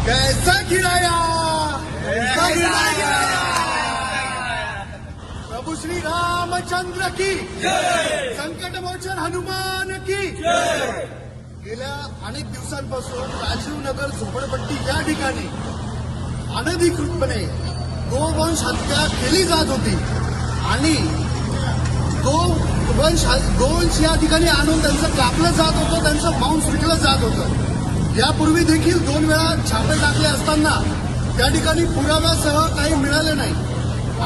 कैसा गिराया, कैसा गिराया। प्रभु श्री रामचंद्र की जय, संकट मोचन हनुमान की जय। गेल्या अनेक दिवसांपासून राजीव नगर झोपडपट्टी या ठिकाणी अनधिकृतपणे गोवंश हत्या केली जात होती आणि गोवंश या ठिकाणी आणून त्यांचं कापलं जात होतं, त्यांचं मांस विकलं जात होतं। यापूर्वी देखील 2 वेळा छापे टाकले असताना त्या ठिकाणी पुराव्यासह काही मिळाले नाही।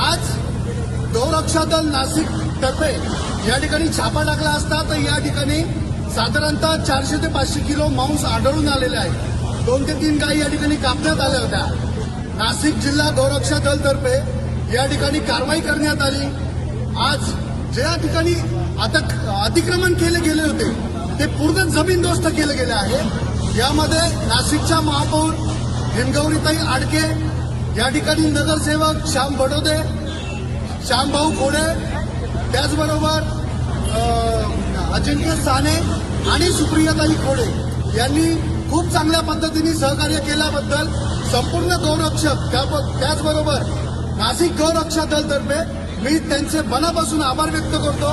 आज गौरक्षा दल नाशिक तर्फे या ठिकाणी छापा टाकला असता तर या ठिकाणी साधारणतः 400 ते 500 किलो मांस आढळून आलेले आहे। 2 ते 3 गायी या ठिकाणी कापण्यात आल्या होत्या। नाशिक जिल्हा गौरक्षा दल तर्फे या ठिकाणी कारवाई करण्यात आली। आज ज्या ठिकाणी अतिक्रमण केले गेले होते ते पूर्ण जमीनदोस्त केले गेले आहे। यामध्ये नाशिकच्या महापौर हिमगौरीताई आडके, या ठिकाणी नगरसेवक श्याम बडोदे, श्यामभाऊ खोडे, त्याचबरोबर अजिंक्य साने आणि सुप्रियाताई खोडे यांनी खूप चांगल्या पद्धतीने सहकार्य केल्याबद्दल संपूर्ण गौरक्षक त्याचबरोबर नाशिक गौरक्षा दल तर्फे मी त्यांचे मनापासून आभार व्यक्त करतो।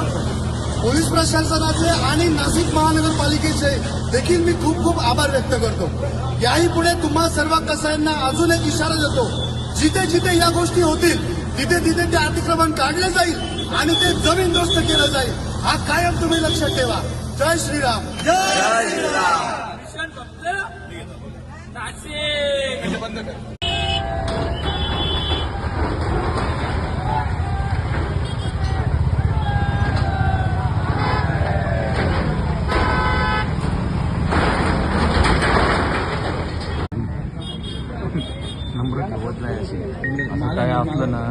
पोलीस प्रशासनाचे आणि नाशिक महानगरपालिकेचे देखील मी खूप खूप आभार व्यक्त करतो। याही पुढे तुम्हा सर्व कसायांना अजून एक इशारा देतो, जिथे जिथे या गोष्टी होतील तिथे तिथे ते अतिक्रमण काढले जाईल आणि ते जमीनदोस्त केलं जाईल। हा कायम तुम्ही लक्षात ठेवा। जय श्रीराम, जय श्रीराम। नंबर ठेवत नाही असे असं काय असलं ना,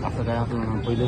असं काय असलं ना पहिले